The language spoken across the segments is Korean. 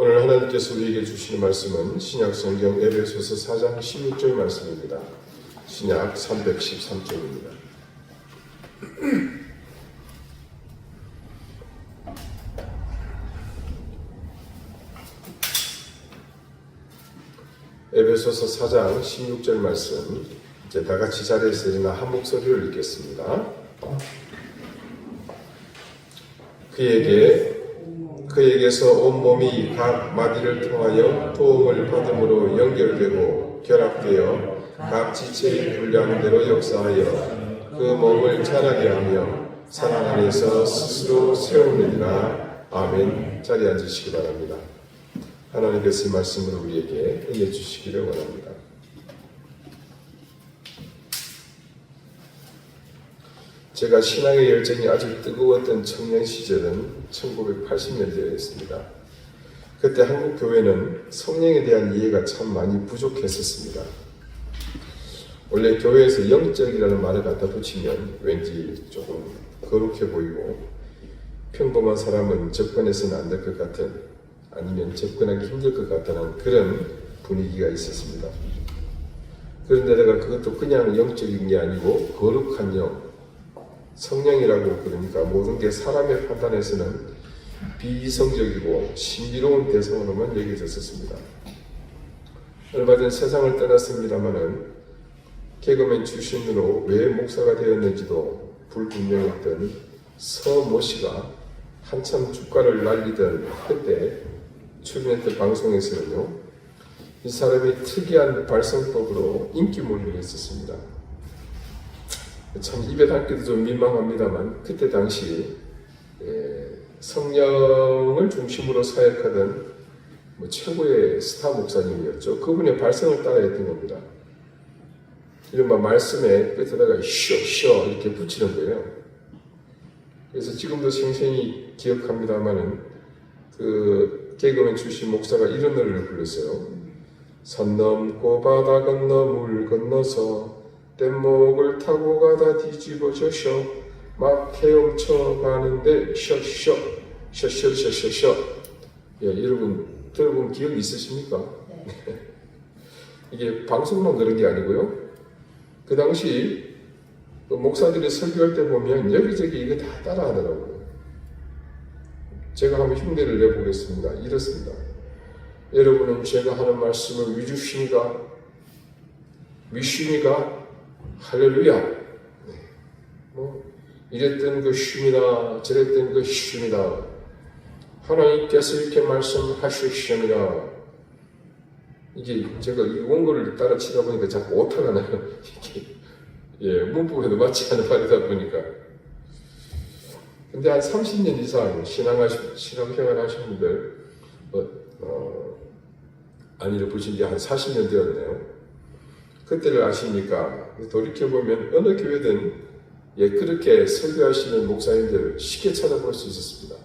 오늘 하나님께서 우리에게 주시는 말씀은 신약성경 에베소서 4장 16절 말씀입니다. 신약 313쪽입니다. 에베소서 4장 16절 말씀, 이제 다 같이 자리에서 일어나 한 목소리를 읽겠습니다. 그에게서 온 몸이 각 마디를 통하여 도움을 받음으로 연결되고 결합되어 각 지체의 분량대로 역사하여 그 몸을 자라게 하며 사랑 안에서 스스로 세우느니라. 아멘. 자리에 앉으시기 바랍니다. 하나님께서 이 말씀을 우리에게 은혜 주시기를 원합니다. 제가 신앙의 열정이 아주 뜨거웠던 청년 시절은 1980년대였습니다. 그때 한국 교회는 성령에 대한 이해가 참 많이 부족했었습니다. 원래 교회에서 영적이라는 말을 갖다 붙이면 왠지 조금 거룩해 보이고 평범한 사람은 접근해서는 안 될 것 같은, 아니면 접근하기 힘들 것 같다는 그런 분위기가 있었습니다. 그런데다가 그것도 그냥 영적인 게 아니고 거룩한 영, 성령이라고 그러니까 모든 게 사람의 판단에서는 비이성적이고 신비로운 대상으로만 여겨졌었습니다. 얼마 전 세상을 떠났습니다마는 개그맨 출신으로 왜 목사가 되었는지도 불분명했던 서모 씨가 한참 주가를 날리던 그때 출연했던 방송에서는요, 이 사람이 특이한 발성법으로 인기몰이를 했었습니다. 참 입에 담기도 좀 민망합니다만 그때 당시 성령을 중심으로 사역하던 최고의 스타 목사님이었죠. 그분의 발성을 따라 했던 겁니다. 이른바 말씀에 끝에다가 쉬어 이렇게 붙이는 거예요. 그래서 지금도 생생히 기억합니다마는 그 개그맨 출신 목사가 이런 노래를 불렀어요. 산 넘고 바다 건너 물 건너서 뗏목을 타고 가다 뒤집어져셔 막 헤엄쳐 가는데 쉬어. 예, 여러분 들어본 기억이 있으십니까? 네. 이게 방송만 그런 게 아니고요. 그 당시 목사들이 설교할 때 보면 여기저기 이거 다 따라 하더라고요. 제가 한번 흉내를 내보겠습니다. 이렇습니다. 여러분은 제가 하는 말씀을 미쉬니까 할렐루야. 네. 이랬던 것입니다. 저랬던 것입니다. 하나님께서 이렇게 말씀하셨습니다. 이게 제가 이 원고를 따라 치다 보니까 자꾸 오타가 나요. 이게 문법에도 맞지 않은 말이다 보니까. 근데 한 30년 이상 신앙생활 하신 분들, 안위를 보신 지 한 40년 되었네요. 그때를 아십니까? 돌이켜보면 어느 교회든 그렇게 설교하시는 목사님들 쉽게 찾아볼 수 있었습니다.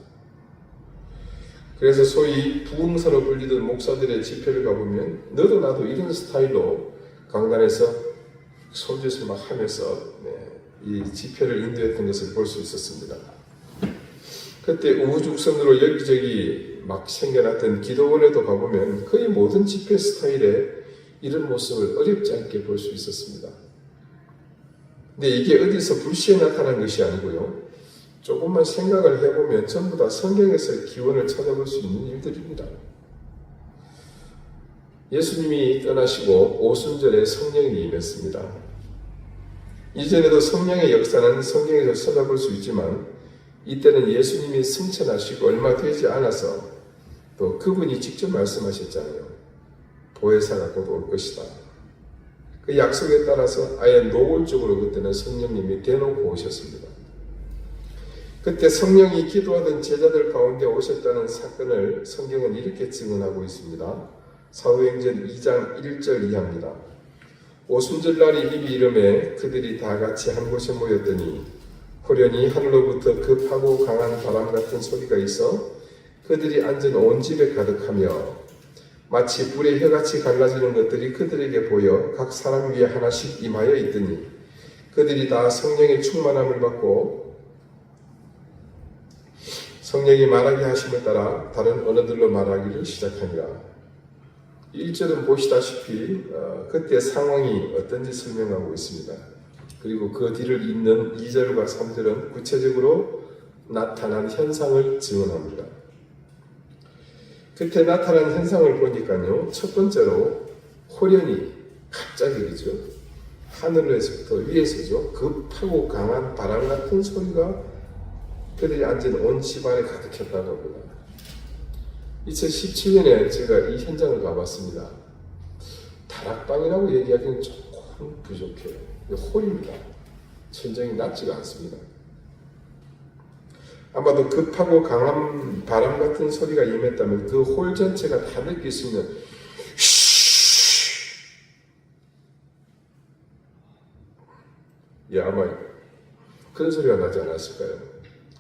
그래서 소위 부흥사로 불리던 목사들의 집회를 가보면 너도 나도 이런 스타일로 강단에서 손짓을 막 하면서 이 집회를 인도했던 것을 볼 수 있었습니다. 그때 우후죽순으로 여기저기 막 생겨났던 기도원에도 가보면 거의 모든 집회 스타일에 이런 모습을 어렵지 않게 볼 수 있었습니다. 근데 이게 어디서 불시에 나타난 것이 아니고요. 조금만 생각을 해보면 전부 다 성경에서 기원을 찾아볼 수 있는 일들입니다. 예수님이 떠나시고 오순절에 성령이 임했습니다. 이전에도 성령의 역사는 성경에서 찾아볼 수 있지만 이때는 예수님이 승천하시고 얼마 되지 않아서 또 그분이 직접 말씀하셨잖아요. 보혜사가 곧 올 것이다. 그 약속에 따라서 아예 노골적으로 그때는 성령님이 대놓고 오셨습니다. 그때 성령이 기도하던 제자들 가운데 오셨다는 사건을 성경은 이렇게 증언하고 있습니다. 사도행전 2장 1절 이하입니다. 오순절날이 입이 이름에 그들이 다 같이 한 곳에 모였더니 호련히 하늘로부터 급하고 강한 바람 같은 소리가 있어 그들이 앉은 온 집에 가득하며 마치 불의 혀같이 갈라지는 것들이 그들에게 보여 각 사람 위에 하나씩 임하여 있더니 그들이 다 성령의 충만함을 받고 성령이 말하게 하심에 따라 다른 언어들로 말하기를 시작하니라. 1절은 보시다시피 그때 상황이 어떤지 설명하고 있습니다. 그리고 그 뒤를 잇는 2절과 3절은 구체적으로 나타난 현상을 증언합니다. 그때 나타난 현상을 보니까요, 첫 번째로 호련히 갑자기 그죠, 하늘에서부터 위에서죠, 급하고 강한 바람 같은 소리가 그들이 앉은 온 집안에 가득했다고 합니다. 2017년에 제가 이 현장을 가봤습니다. 다락방이라고 얘기하기는 조금 부족해요. 홀입니다. 천정이 낮지가 않습니다. 아마도 급하고 강한 바람 같은 소리가 임했다면 그 홀 전체가 다 느낄 수 있는 아마 그런 소리가 나지 않았을까요?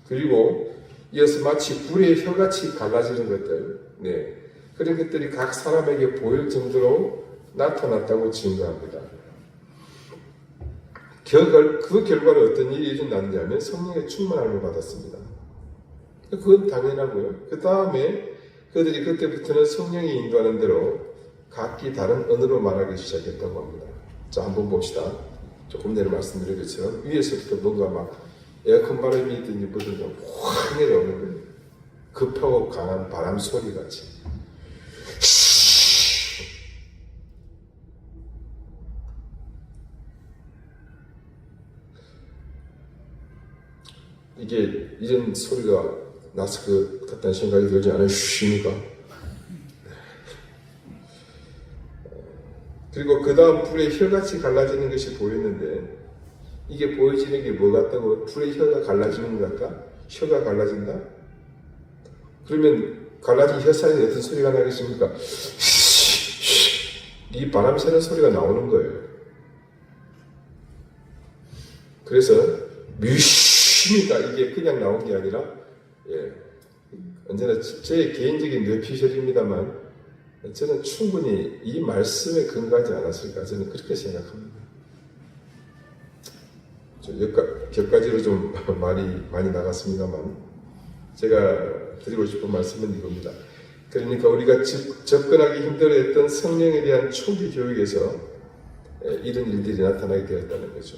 그리고 이어서 마치 불의 혀같이 갈라지는 것들, 그런 것들이 각 사람에게 보일 정도로 나타났다고 증거합니다. 그 결과로 어떤 일이 일어났냐면 성령의 충만함을 받았습니다. 그건 당연하고요. 그 다음에 그들이 그때부터는 성령이 인도하는 대로 각기 다른 언어로 말하기 시작했다고 합니다. 자, 한번 봅시다. 조금 전에 말씀드린 것처럼 위에서부터 뭔가 막 에어컨 바람이 있든지 뭐든지 확 내려오는 거예요. 급하고 강한 바람 소리 같이. 이게 이런 소리가 나서 그 같다는 생각이 들지 않으십니까? 그리고 그 다음 불의 혀같이 갈라지는 것이 보였는데, 이게 보여지는 게 뭐 같다고? 불의 혀가 갈라지는 것 같다? 혀가 갈라진다? 그러면 갈라진 혀 사이에 어떤 소리가 나겠습니까? 이 바람 새는 소리가 나오는 거예요. 그래서 뮤시니까 이게 그냥 나온 게 아니라, 언제나 제 개인적인 뇌피셜입니다만 저는 충분히 이 말씀에 근거하지 않았을까, 저는 그렇게 생각합니다. 격가지로 좀 말이 많이 나갔습니다만 제가 드리고 싶은 말씀은 이겁니다. 그러니까 우리가 접근하기 힘들어했던 성령에 대한 초기 교육에서 이런 일들이 나타나게 되었다는 거죠.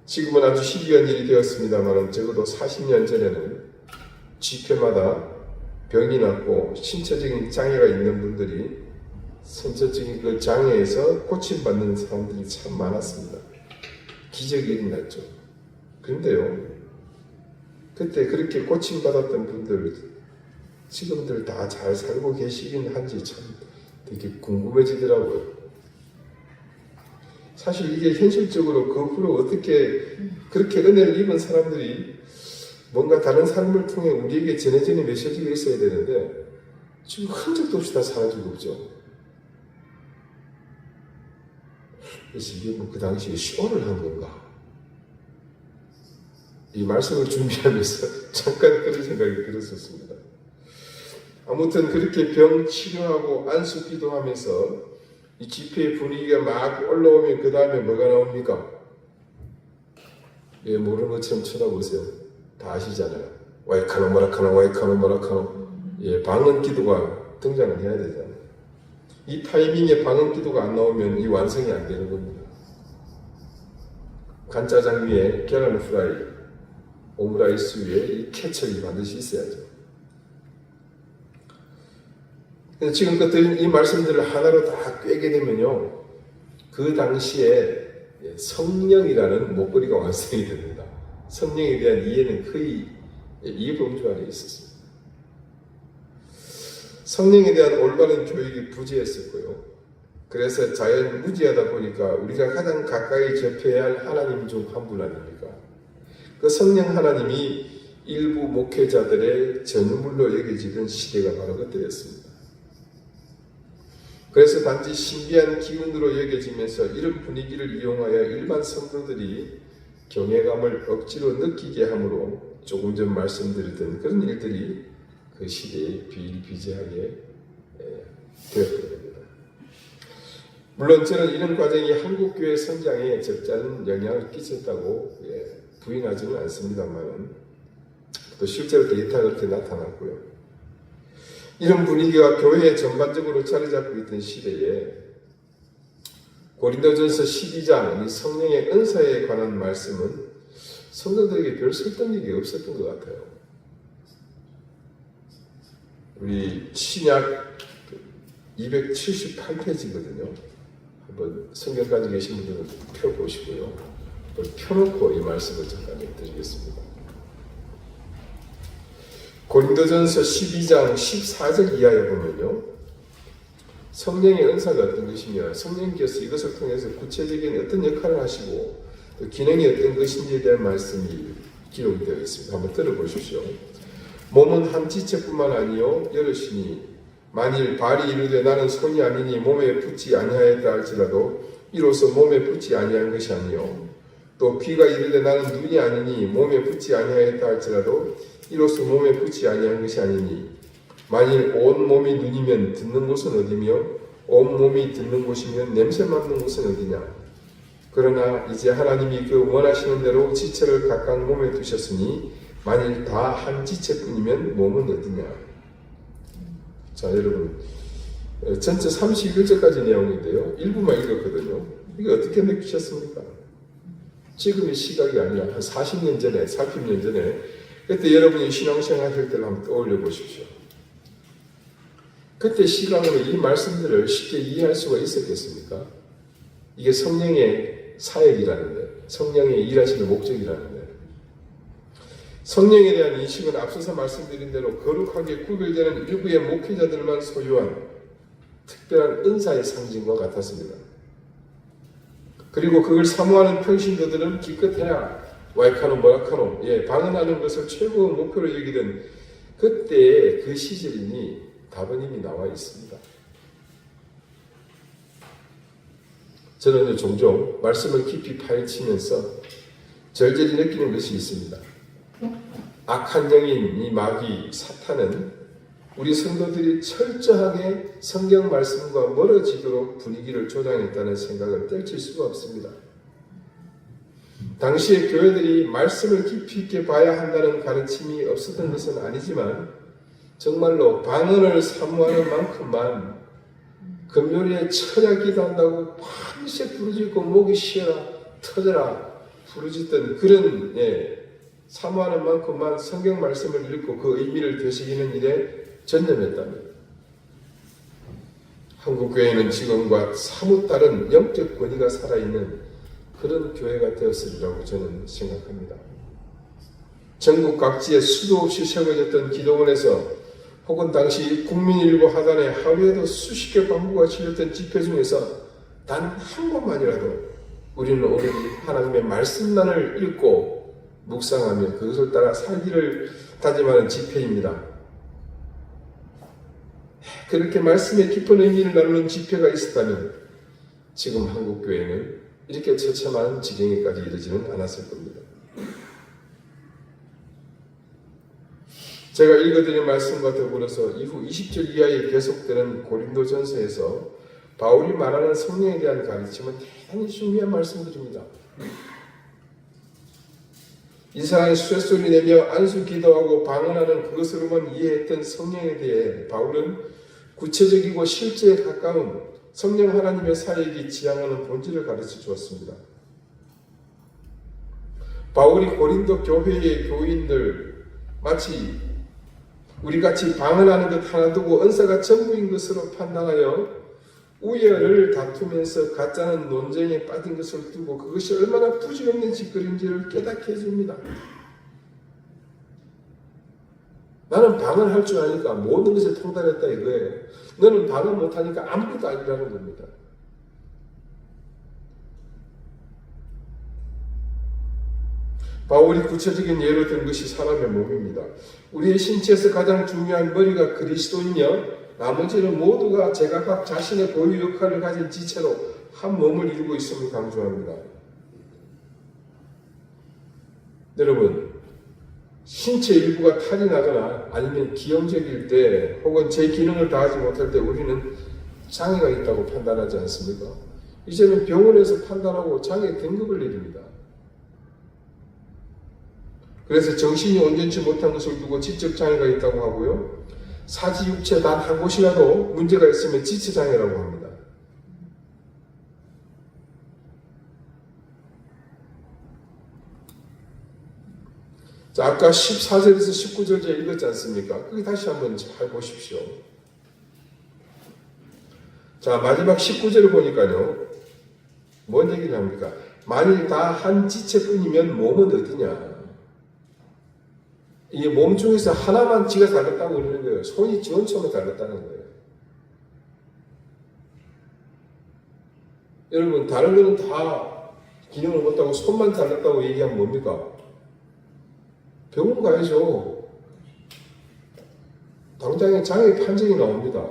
지금은 아주 희귀한 일이 되었습니다만 적어도 40년 전에는 집회마다 병이 났고 신체적인 장애가 있는 분들이 선천적인 그 장애에서 고침받는 사람들이 참 많았습니다. 기적이 일어났죠. 그런데요, 그때 그렇게 고침받았던 분들 지금들 다 잘 살고 계시긴 한지 참 되게 궁금해지더라고요. 사실 이게 현실적으로 그 후로 어떻게 그렇게 은혜를 입은 사람들이 뭔가 다른 삶을 통해 우리에게 전해지는 메시지가 있어야 되는데 지금 흔적도 없이 다 사라지고 없죠. 그래서 이게 뭐 그 당시에 쇼를 한 건가? 이 말씀을 준비하면서 잠깐 그런 생각이 들었었습니다. 아무튼 그렇게 병 치료하고 안수 기도하면서 이 집회의 분위기가 막 올라오면 그 다음에 뭐가 나옵니까? 모르는 것처럼 쳐다보세요. 다 아시잖아요. 와이카노 마라카노 와이카노 마라카노. 방언 기도가 등장을 해야 되잖아요. 이 타이밍에 방언 기도가 안 나오면 이 완성이 안 되는 겁니다. 간짜장 위에 계란 후라이, 오므라이스 위에 이 케첩이 반드시 있어야죠. 지금 것들 이 말씀들을 하나로 다 꿰게 되면요, 그 당시에 성령이라는 목걸이가 완성이 됩니다. 성령에 대한 이해는 거의 이해범주 안에 있었습니다. 성령에 대한 올바른 교육이 부재했었고요. 그래서 자연무지하다 보니까 우리가 가장 가까이 접해야 할 하나님 중 한 분 아닙니까? 그 성령 하나님이 일부 목회자들의 전유물로 여겨지던 시대가 바로 그때였습니다. 그래서 단지 신비한 기운으로 여겨지면서 이런 분위기를 이용하여 일반 성도들이 경외감을 억지로 느끼게 하므로 조금 전 말씀드렸던 그런 일들이 그 시대에 비일비재하게 되었던 겁니다. 물론 저는 이런 과정이 한국교회 성장에 적잖은 영향을 끼쳤다고 부인하지는 않습니다만 또 실제로 데이터가 그렇게 나타났고요. 이런 분위기가 교회에 전반적으로 자리 잡고 있던 시대에 고린도전서 12장 이 성령의 은사에 관한 말씀은 성도들에게 별 설득력이 없었던 것 같아요. 우리 신약 278페이지거든요. 한번 성경 가지고 계신 분들은 펴보시고요. 펴놓고 이 말씀을 전달해 드리겠습니다. 고린도전서 12장 14절 이하에 보면요. 성령의 은사가 어떤 것이며 성령께서 이것을 통해서 구체적인 어떤 역할을 하시고 또 기능이 어떤 것인지에 대한 말씀이 기록이 되어 있습니다. 한번 들어보십시오. 몸은 한 지체뿐만 아니요 여럿이니 만일 발이 이르되 나는 손이 아니니 몸에 붙지 아니하였다 할지라도 이로써 몸에 붙지 아니한 것이 아니요 또 귀가 이르되 나는 눈이 아니니 몸에 붙지 아니하였다 할지라도 이로써 몸에 붙지 아니한 것이 아니니 만일 온 몸이 눈이면 듣는 곳은 어디며 온 몸이 듣는 곳이면 냄새 맡는 곳은 어디냐. 그러나 이제 하나님이 그 원하시는 대로 지체를 각각 몸에 두셨으니 만일 다 한 지체뿐이면 몸은 어디냐. 자, 여러분 전체 31절까지 내용인데요. 일부만 읽었거든요. 이게 어떻게 느끼셨습니까? 지금의 시각이 아니라 한 40년 전에 40년 전에 그때 여러분이 신앙생활 할 때를 한번 떠올려 보십시오. 그때 시각으로 이 말씀들을 쉽게 이해할 수가 있었겠습니까? 이게 성령의 사역이라는데, 성령의 일하시는 목적이라는데, 성령에 대한 인식은 앞서서 말씀드린 대로 거룩하게 구별되는 일부의 목회자들만 소유한 특별한 은사의 상징과 같았습니다. 그리고 그걸 사모하는 평신도들은 기껏해야 와이카노 뭐라카노 방언하는 것을 최고의 목표로 여기던 그때의 그 시절이니 답은 이미 나와 있습니다. 저는 종종 말씀을 깊이 파헤치면서 절절히 느끼는 것이 있습니다. 악한 영인 이 마귀 사탄은 우리 성도들이 철저하게 성경 말씀과 멀어지도록 분위기를 조장했다는 생각을 뗄칠 수가 없습니다. 당시에 교회들이 말씀을 깊이 있게 봐야 한다는 가르침이 없었던 것은 아니지만 정말로 방언을 사모하는 만큼만 금요일에 철야 기도한다고 밤새 부르짖고 목이 쉬어라 터져라 부르짖던 그런 사모하는 만큼만 성경 말씀을 읽고 그 의미를 되새기는 일에 전념했답니다. 한국교회는 지금과 사뭇 다른 영적 권위가 살아있는 그런 교회가 되었으리라고 저는 생각합니다. 전국 각지에 수도 없이 세워졌던 기도원에서 혹은 당시 국민일보 하단에 하루에도 수십 개 광고가 실렸던 집회 중에서 단 한 번만이라도 우리는 오늘 하나님의 말씀만을 읽고 묵상하며 그것을 따라 살기를 다짐하는 집회입니다. 그렇게 말씀의 깊은 의미를 나누는 집회가 있었다면 지금 한국교회는 이렇게 처참한 지경에까지 이르지는 않았을 겁니다. 제가 읽어드린 말씀과 더불어서 이후 20절 이하에 계속되는 고린도전서에서 바울이 말하는 성령에 대한 가르침은 대단히 중요한 말씀들입니다. 이상한 쇳소리 내며 안수 기도하고 방언하는 그것으로만 이해했던 성령에 대해 바울은 구체적이고 실제에 가까운 성령 하나님의 사역이 지향하는 본질을 가르쳐 주었습니다. 바울이 고린도 교회의 교인들 마치 우리같이 방언하는 것 하나 두고 은사가 전부인 것으로 판단하여 우열을 다투면서 가짜는 논쟁에 빠진 것을 두고 그것이 얼마나 부질없는 짓거리인지를 깨닫게 해줍니다. 나는 방언할 줄 아니까 모든 것에 통달했다 이거예요. 너는 방언 못하니까 아무것도 아니라는 겁니다. 바울이 구체적인 예로 든 것이 사람의 몸입니다. 우리의 신체에서 가장 중요한 머리가 그리스도이며 나머지는 모두가 제각각 자신의 고유 역할을 가진 지체로 한 몸을 이루고 있음을 강조합니다. 여러분, 신체 일부가 탈이 나거나 아니면 기형적일 때 혹은 제 기능을 다하지 못할 때 우리는 장애가 있다고 판단하지 않습니까? 이제는 병원에서 판단하고 장애 등급을 내립니다. 그래서 정신이 온전치 못한 것을 두고 지적장애가 있다고 하고요. 사지육체 단 한 곳이라도 문제가 있으면 지체장애라고 합니다. 자, 아까 14절에서 19절 제가 읽었지 않습니까? 거기 다시 한번 잘 보십시오. 자, 마지막 19절을 보니까요. 뭔 얘기를 합니까? 만일 다 한 지체뿐이면 몸은 어디냐? 이 몸 중에서 하나만 지가 달랐다고 그러는 거예요. 손이 지 혼자만 달랐다는 거예요. 여러분, 다른 거는 다 기능을 못하고 손만 달랐다고 얘기하면 뭡니까? 병원 가야죠. 당장에 장애 판정이 나옵니다.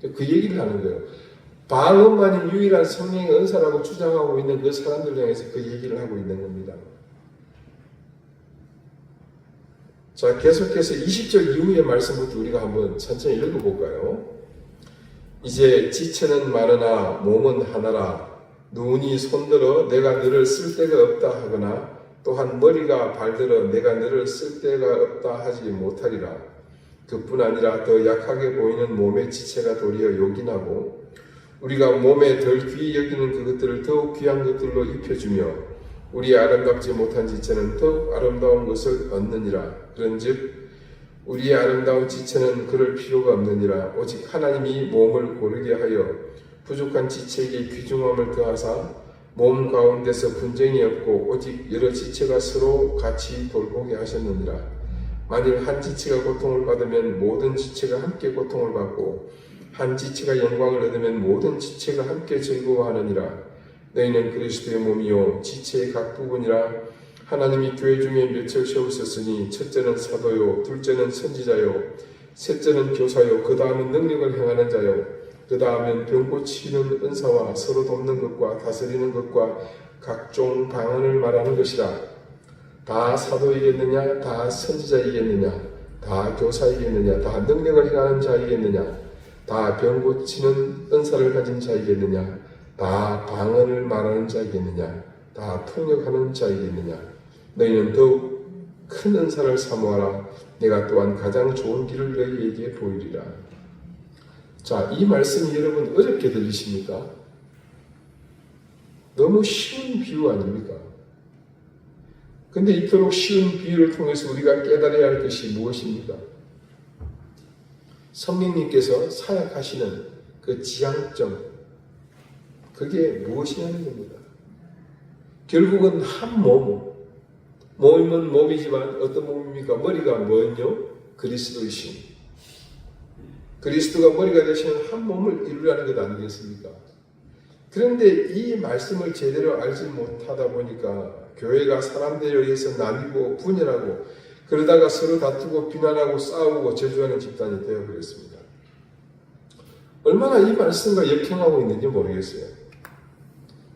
그 얘기를 하는 거예요. 방언만이 유일한 성령의 은사라고 주장하고 있는 그 사람들 향해서 그 얘기를 하고 있는 겁니다. 자, 계속해서 20절 이후의 말씀부터 우리가 한번 천천히 읽어볼까요? 이제 지체는 마르나 몸은 하나라. 눈이 손들어 내가 너를 쓸 데가 없다 하거나 또한 머리가 발들어 내가 너를 쓸 데가 없다 하지 못하리라. 그뿐 아니라 더 약하게 보이는 몸의 지체가 도리어 요긴하고 우리가 몸에 덜 귀히 여기는 그것들을 더욱 귀한 것들로 입혀주며 우리의 아름답지 못한 지체는 더욱 아름다운 것을 얻느니라. 그런즉 우리의 아름다운 지체는 그럴 필요가 없느니라. 오직 하나님이 몸을 고르게 하여 부족한 지체에게 귀중함을 더하사 몸 가운데서 분쟁이 없고 오직 여러 지체가 서로 같이 돌보게 하셨느니라. 만일 한 지체가 고통을 받으면 모든 지체가 함께 고통을 받고 한 지체가 영광을 얻으면 모든 지체가 함께 즐거워하느니라. 너희는 그리스도의 몸이요 지체의 각 부분이라. 하나님이 교회 중에 몇을 세우셨으니 첫째는 사도요 둘째는 선지자요 셋째는 교사요 그 다음은 능력을 행하는 자요 그 다음은 병 고치는 은사와 서로 돕는 것과 다스리는 것과 각종 방언을 말하는 것이라. 다 사도이겠느냐 다 선지자이겠느냐 다 교사이겠느냐 다 능력을 행하는 자이겠느냐 다 병 고치는 은사를 가진 자이겠느냐 다 방언을 말하는 자이겠느냐 다 통역하는 자이겠느냐. 너희는 더욱 큰 은사를 사모하라. 내가 또한 가장 좋은 길을 너희에게 보이리라. 자, 이 말씀이 여러분 어렵게 들리십니까? 너무 쉬운 비유 아닙니까? 근데 이토록 쉬운 비유를 통해서 우리가 깨달아야 할 것이 무엇입니까? 성령님께서 사역하시는 그 지향점, 그게 무엇이냐는 겁니다. 결국은 한 몸은 몸이지만 어떤 몸입니까? 머리가 뭐였요? 그리스도이신. 그리스도가 머리가 되시는 한 몸을 이루라는 것 아니겠습니까? 그런데 이 말씀을 제대로 알지 못하다 보니까 교회가 사람들에 의해서 나뉘고 분열하고 그러다가 서로 다투고 비난하고 싸우고 저주하는 집단이 되어버렸습니다. 얼마나 이 말씀과 역행하고 있는지 모르겠어요.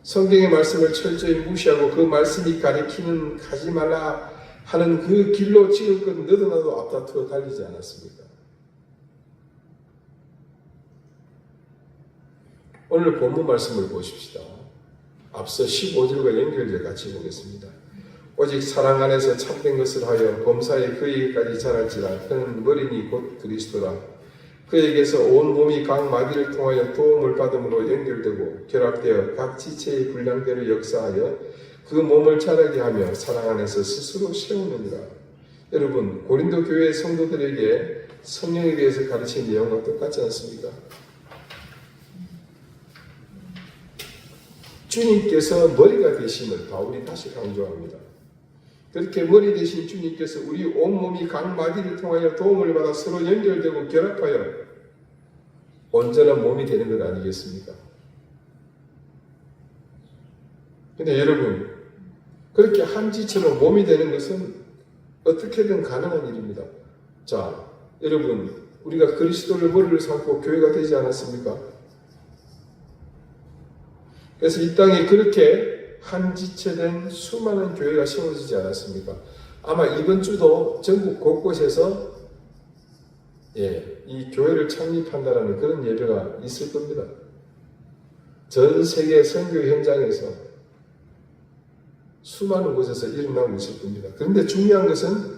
성경의 말씀을 철저히 무시하고 그 말씀이 가리키는 가지 말라 하는 그 길로 지금껏 너도 나도 앞다투어 달리지 않았습니까? 오늘 본문 말씀을 보십시다. 앞서 15절과 연결해 같이 보겠습니다. 오직 사랑 안에서 참된 것을 하여 범사에 그에게까지 자랄지라. 그는 머리니 곧 그리스도라. 그에게서 온 몸이 각 마디를 통하여 도움을 받음으로 연결되고 결합되어 각 지체의 분량대로 역사하여 그 몸을 자라게 하며 사랑 안에서 스스로 세우느니라. 여러분, 고린도 교회 성도들에게 성령에 대해서 가르친 내용과 똑같지 않습니까? 주님께서 머리가 되심을 바울이 다시 강조합니다. 그렇게 머리 되신 주님께서 우리 온몸이 각 마디를 통하여 도움을 받아 서로 연결되고 결합하여 온전한 몸이 되는 것 아니겠습니까? 근데 여러분, 그렇게 한 지체로 몸이 되는 것은 어떻게든 가능한 일입니다. 자, 여러분, 우리가 그리스도를 머리를 삼고 교회가 되지 않았습니까? 그래서 이 땅에 그렇게 한 지체된 수많은 교회가 세워지지 않았습니까? 아마 이번 주도 전국 곳곳에서 이 교회를 창립한다는 그런 예배가 있을 겁니다. 전 세계 선교 현장에서 수많은 곳에서 일어나고 있을 겁니다. 그런데 중요한 것은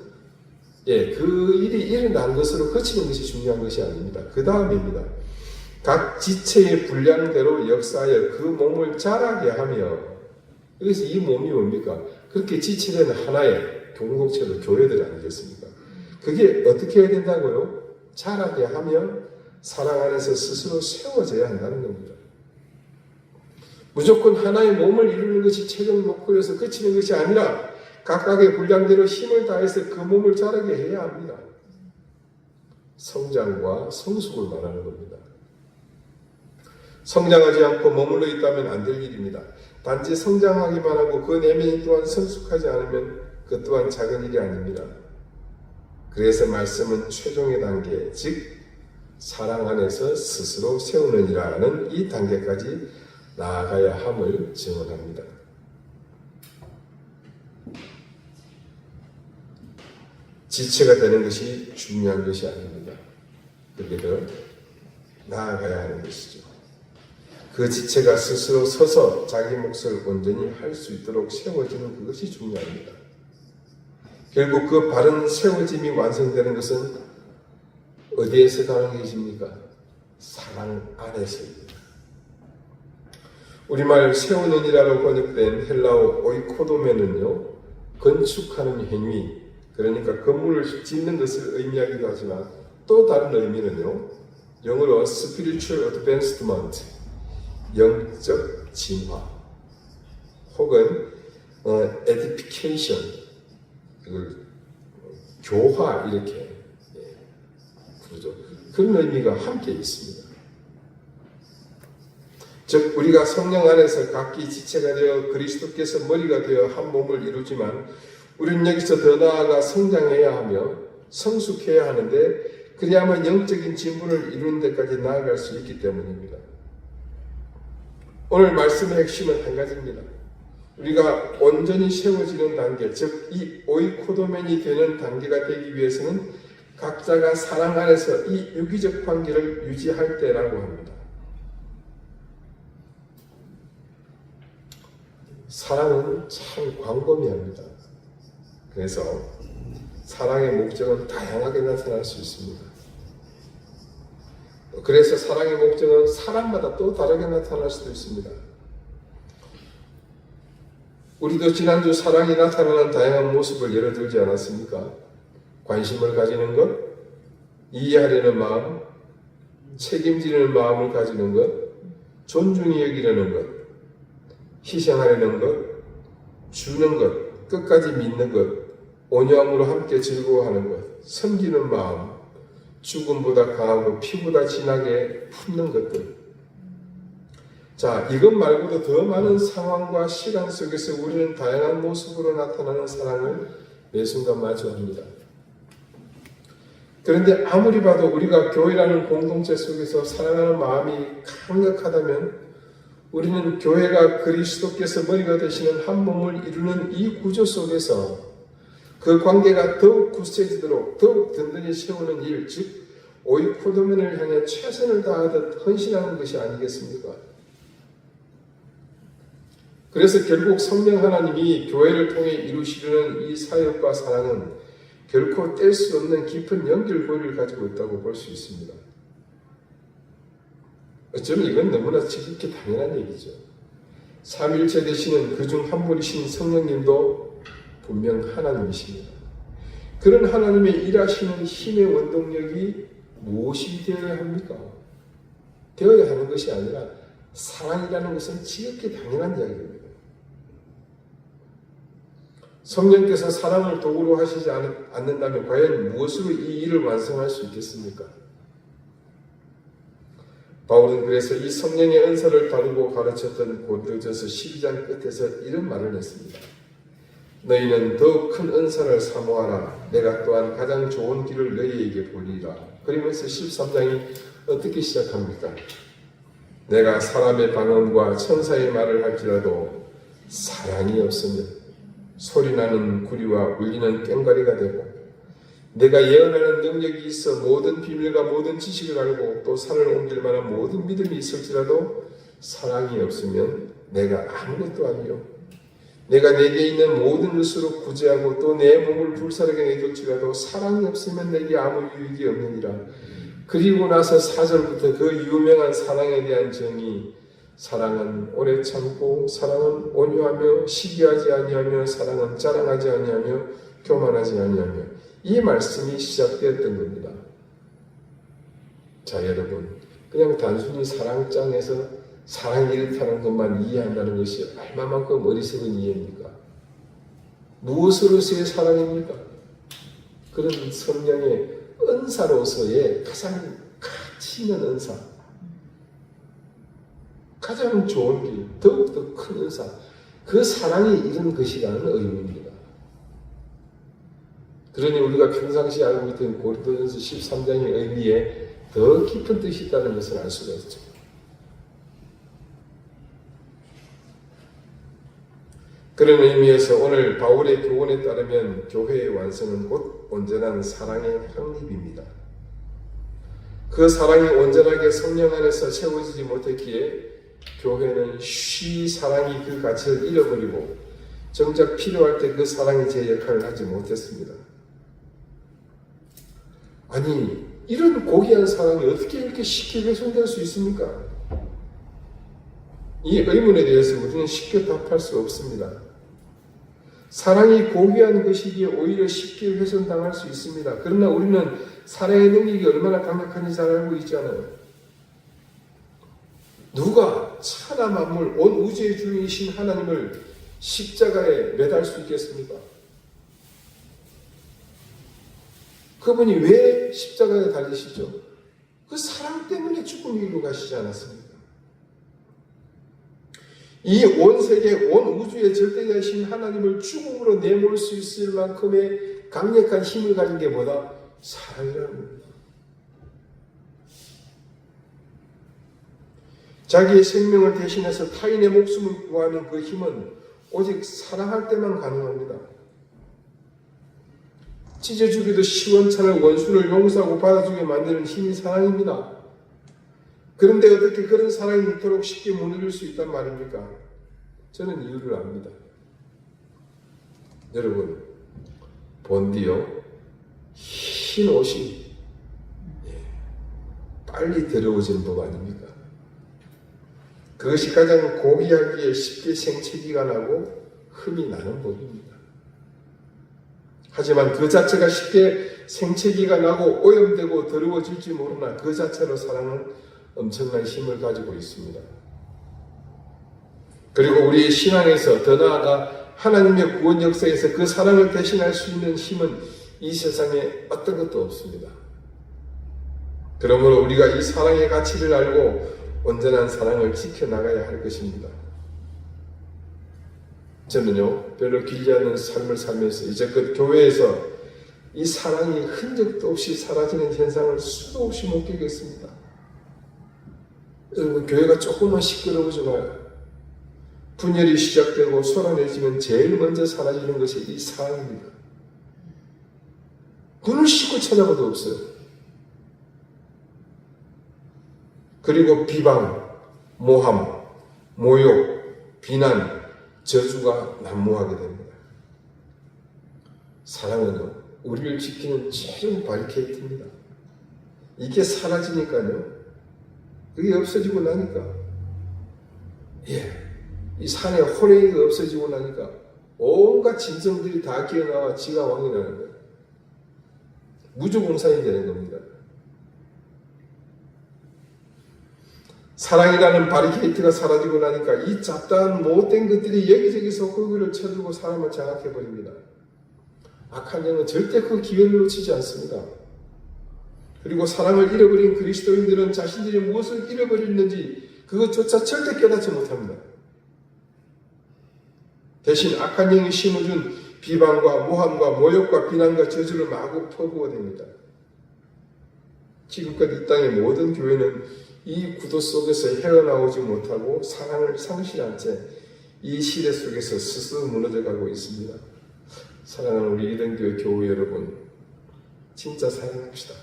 그 일이 일어난 것으로 그치는 것이 중요한 것이 아닙니다. 그 다음입니다. 각 지체의 분량대로 역사하여 그 몸을 자라게 하며, 여기서 이 몸이 뭡니까? 그렇게 지체된 하나의 공동체로 교회들 아니겠습니까? 그게 어떻게 해야 된다고요? 자라게 하며 사랑 안에서 스스로 세워져야 한다는 겁니다. 무조건 하나의 몸을 이루는 것이 최종 목표여서 그치는 것이 아니라 각각의 분량대로 힘을 다해서 그 몸을 자라게 해야 합니다. 성장과 성숙을 말하는 겁니다. 성장하지 않고 머물러 있다면 안 될 일입니다. 단지 성장하기만 하고 그 내면이 또한 성숙하지 않으면 그 또한 작은 일이 아닙니다. 그래서 말씀은 최종의 단계, 즉 사랑 안에서 스스로 세우느니라는 이 단계까지 나아가야 함을 증언합니다. 지체가 되는 것이 중요한 것이 아닙니다. 그게 더 나아가야 하는 것이죠. 그 지체가 스스로 서서 자기 몫을 온전히 할 수 있도록 세워지는 그것이 중요합니다. 결국 그 바른 세워짐이 완성되는 것은 어디에서 가능해집니까? 사랑 안에서입니다. 우리말 세우느니라로 번역된 헬라어 오이코도메는요, 건축하는 행위, 그러니까 건물을 짓는 것을 의미하기도 하지만 또 다른 의미는요, 영어로 spiritual advancement, 영적 진화, 혹은 edification, 교화 이렇게 부르죠. 그런 의미가 함께 있습니다. 즉 우리가 성령 안에서 각기 지체가 되어 그리스도께서 머리가 되어 한 몸을 이루지만 우리는 여기서 더 나아가 성장해야 하며 성숙해야 하는데 그래야만 영적인 진보를 이루는 데까지 나아갈 수 있기 때문입니다. 오늘 말씀의 핵심은 한 가지입니다. 우리가 온전히 세워지는 단계, 즉 이 오이코도멘이 되는 단계가 되기 위해서는 각자가 사랑 안에서 이 유기적 관계를 유지할 때라고 합니다. 사랑은 참 광범위합니다. 그래서 사랑의 목적은 다양하게 나타날 수 있습니다. 그래서 사랑의 목적은 사람마다 또 다르게 나타날 수도 있습니다. 우리도 지난주 사랑이 나타나는 다양한 모습을 예로 들지 않았습니까? 관심을 가지는 것, 이해하려는 마음, 책임지는 마음을 가지는 것, 존중히 여기려는 것, 희생하려는 것, 주는 것, 끝까지 믿는 것, 온유함으로 함께 즐거워하는 것, 섬기는 마음, 죽음보다 강하고 피보다 진하게 품는 것들. 자, 이것 말고도 더 많은 상황과 시간 속에서 우리는 다양한 모습으로 나타나는 사랑을 매 순간 마주합니다. 그런데 아무리 봐도 우리가 교회라는 공동체 속에서 사랑하는 마음이 강력하다면 우리는 교회가 그리스도께서 머리가 되시는 한 몸을 이루는 이 구조 속에서 그 관계가 더욱 굳세지도록 더욱 든든히 세우는 일, 즉 오이코도멘을 향해 최선을 다하듯 헌신하는 것이 아니겠습니까? 그래서 결국 성령 하나님이 교회를 통해 이루시려는 이 사역과 사랑은 결코 뗄 수 없는 깊은 연결고리를 가지고 있다고 볼 수 있습니다. 어쩌면 이건 너무나 지극히 당연한 얘기죠. 삼위일체 되시는 그중 한 분이신 성령님도 분명 하나님이십니다. 그런 하나님의 일하시는 힘의 원동력이 무엇이 되어야 합니까? 되어야 하는 것이 아니라 사랑이라는 것은 지극히 당연한 이야기입니다. 성령께서 사랑을 도구로 하시지 않는다면 과연 무엇으로 이 일을 완성할 수 있겠습니까? 바울은 그래서 이 성령의 은사를 다루고 가르쳤던 고린도전서 12장 끝에서 이런 말을 했습니다. 너희는 더욱 큰 은사를 사모하라. 내가 또한 가장 좋은 길을 너희에게 보리라. 그러면서 13장이 어떻게 시작합니까? 내가 사람의 방언과 천사의 말을 할지라도 사랑이 없으면 소리나는 구리와 울리는 꽹과리가 되고 내가 예언하는 능력이 있어 모든 비밀과 모든 지식을 알고 또 산을 옮길 만한 모든 믿음이 있을지라도 사랑이 없으면 내가 아무것도 아니요 내가 내게 있는 모든 것으로 구제하고 또 내 몸을 불사르게 내줄지라도 사랑이 없으면 내게 아무 유익이 없느니라. 그리고 나서 4절부터 그 유명한 사랑에 대한 정의, 사랑은 오래 참고, 사랑은 온유하며, 시기하지 아니하며, 사랑은 자랑하지 아니하며, 교만하지 아니하며, 이 말씀이 시작되었던 겁니다. 자, 여러분, 그냥 단순히 사랑장에서 사랑이 이렇다는 것만 이해한다는 것이 얼마만큼 어리석은 이해입니까? 무엇으로서의 사랑입니까? 그런 성령의 은사로서의 가장 가치 있는 은사, 가장 좋은 길, 더욱더 큰 은사, 그 사랑이 이런 것이라는 의미입니다. 그러니 우리가 평상시에 알고 있던 고린도전서 13장의 의미에 더 깊은 뜻이 있다는 것을 알 수가 있죠. 그런 의미에서 오늘 바울의 교훈에 따르면 교회의 완성은 곧 온전한 사랑의 확립입니다. 그 사랑이 온전하게 성령 안에서 채워지지 못했기에 교회는 쉬 사랑이 그 가치를 잃어버리고 정작 필요할 때 그 사랑이 제 역할을 하지 못했습니다. 아니, 이런 고귀한 사랑이 어떻게 이렇게 쉽게 훼손될 수 있습니까? 이 의문에 대해서 우리는 쉽게 답할 수 없습니다. 사랑이 고귀한 것이기에 오히려 쉽게 훼손당할 수 있습니다. 그러나 우리는 사랑의 능력이 얼마나 강력한지 잘 알고 있잖아요. 누가 천하 만물 온 우주의 주인이신 하나님을 십자가에 매달 수 있겠습니까? 그분이 왜 십자가에 달리시죠? 그 사랑 때문에 죽음을 이루고 가시지 않았습니까? 이 온 세계, 온 우주의 절대자이신 하나님을 죽음으로 내몰 수 있을 만큼의 강력한 힘을 가진 게 뭐다? 사랑이라는 겁니다. 자기의 생명을 대신해서 타인의 목숨을 구하는 그 힘은 오직 사랑할 때만 가능합니다. 찢어주기도 시원찮은 원수를 용서하고 받아주게 만드는 힘이 사랑입니다. 그런데 어떻게 그런 사랑이 이토록 쉽게 무너질 수 있단 말입니까? 저는 이유를 압니다. 여러분, 본디요, 흰 옷이 빨리 더러워지는 법 아닙니까? 그것이 가장 고귀하기에 쉽게 생채기가 나고 흠이 나는 법입니다. 하지만 그 자체가 쉽게 생채기가 나고 오염되고 더러워질지 모르나 그 자체로 사랑은 엄청난 힘을 가지고 있습니다. 그리고 우리의 신앙에서 더 나아가 하나님의 구원 역사에서 그 사랑을 대신할 수 있는 힘은 이 세상에 어떤 것도 없습니다. 그러므로 우리가 이 사랑의 가치를 알고 온전한 사랑을 지켜나가야 할 것입니다. 저는요, 별로 길지 않은 삶을 살면서 이제껏 교회에서 이 사랑이 흔적도 없이 사라지는 현상을 수도 없이 목격했습니다. 여러분, 교회가 조금만 시끄러워져 봐요. 분열이 시작되고 쏟아내지면 제일 먼저 사라지는 것이 이 사랑입니다. 눈을 씻고 찾아봐도 없어요. 그리고 비방, 모함, 모욕, 비난, 저주가 난무하게 됩니다. 사랑은요, 우리를 지키는 최종 바리케이트입니다. 이게 사라지니까요, 그게 없어지고 나니까, 이 산에 호랭이가 없어지고 나니까 온갖 짐승들이 다 기어나와 지가 왕이 나는 거예요. 무주공산이 되는 겁니다. 사랑이라는 바리케이트가 사라지고 나니까 이 잡다한 못된 것들이 여기저기서 호기를 쳐들고 사람을 장악해버립니다. 악한 영은 절대 그 기회를 놓치지 않습니다. 그리고 사랑을 잃어버린 그리스도인들은 자신들이 무엇을 잃어버렸는지 그것조차 절대 깨닫지 못합니다. 대신 악한 영이 심어준 비방과 모함과 모욕과 비난과 저주를 마구 퍼부어댑니다. 지금껏 이 땅의 모든 교회는 이 구도 속에서 헤어나오지 못하고 사랑을 상실한 채 이 시대 속에서 스스로 무너져가고 있습니다. 사랑하는 우리 이den교회 교우 여러분, 진짜 사랑합시다.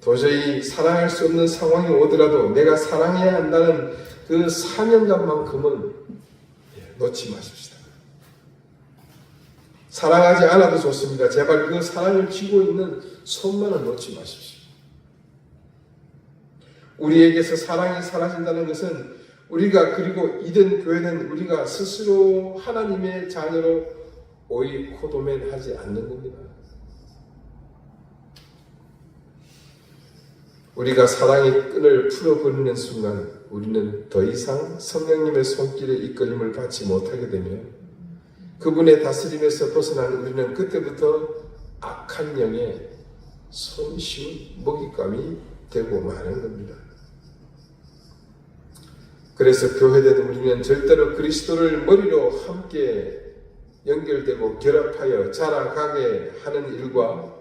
도저히 사랑할 수 없는 상황이 오더라도 내가 사랑해야 한다는 그 사명감만큼은 놓지 마십시다. 사랑하지 않아도 좋습니다. 제발 그 사랑을 쥐고 있는 손만은 놓지 마십시오. 우리에게서 사랑이 사라진다는 것은 우리가, 그리고 이든 교회는 우리가 스스로 하나님의 자녀로 오이코도맨하지 않는 겁니다. 우리가 사랑의 끈을 풀어버리는 순간 우리는 더 이상 성령님의 손길에 이끌림을 받지 못하게 되며 그분의 다스림에서 벗어난 우리는 그때부터 악한 영의 손쉬운 먹잇감이 되고 마는 겁니다. 그래서 교회된 우리는 절대로 그리스도를 머리로 함께 연결되고 결합하여 자라가게 하는 일과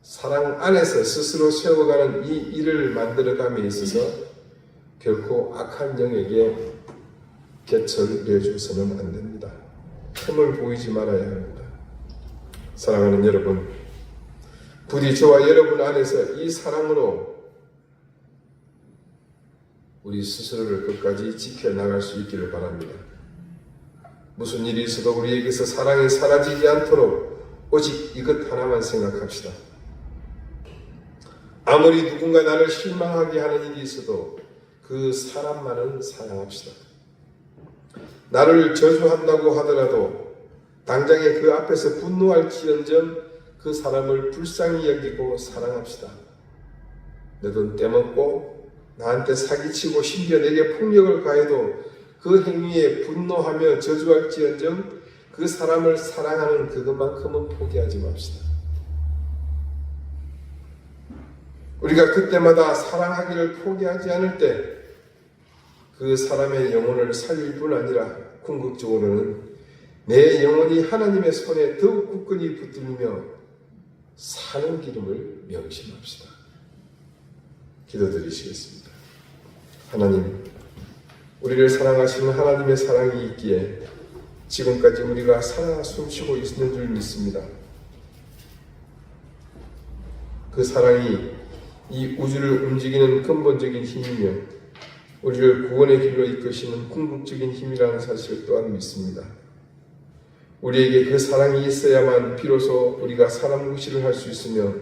사랑 안에서 스스로 세워가는 이 일을 만들어감에 있어서 결코 악한 영에게 곁을 내줘서는 안 됩니다. 틈을 보이지 말아야 합니다. 사랑하는 여러분, 부디 저와 여러분 안에서 이 사랑으로 우리 스스로를 끝까지 지켜나갈 수 있기를 바랍니다. 무슨 일이 있어도 우리에게서 사랑이 사라지지 않도록 오직 이것 하나만 생각합시다. 아무리 누군가 나를 실망하게 하는 일이 있어도 그 사람만은 사랑합시다. 나를 저주한다고 하더라도 당장에 그 앞에서 분노할지언정 그 사람을 불쌍히 여기고 사랑합시다. 내 돈 떼먹고 나한테 사기치고 심지어 내게 폭력을 가해도 그 행위에 분노하며 저주할지언정 그 사람을 사랑하는 그것만큼은 포기하지 맙시다. 우리가 그때마다 사랑하기를 포기하지 않을 때 그 사람의 영혼을 살릴 뿐 아니라 궁극적으로는 내 영혼이 하나님의 손에 더욱 굳건히 붙들리며 사는 기름을 명심합시다. 기도드리시겠습니다. 하나님, 우리를 사랑하시는 하나님의 사랑이 있기에 지금까지 우리가 살아 숨쉬고 있는 줄 믿습니다. 그 사랑이 이 우주를 움직이는 근본적인 힘이며 우리를 구원의 길로 이끄시는 궁극적인 힘이라는 사실 또한 믿습니다. 우리에게 그 사랑이 있어야만 비로소 우리가 사람 묵시를 할 수 있으며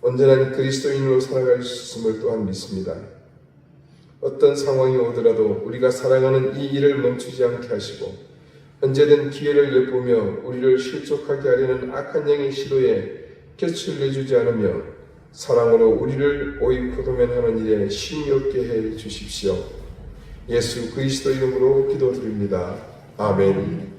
온전한 그리스도인으로 살아갈 수 있음을 또한 믿습니다. 어떤 상황이 오더라도 우리가 사랑하는 이 일을 멈추지 않게 하시고 언제든 기회를 엿보며 우리를 실족하게 하려는 악한 영의 시도에 곁을 내주지 않으며 사랑으로 우리를 오이코도맨하는 일에 힘이 없게 해 주십시오. 예수 그리스도 이름으로 기도드립니다. 아멘.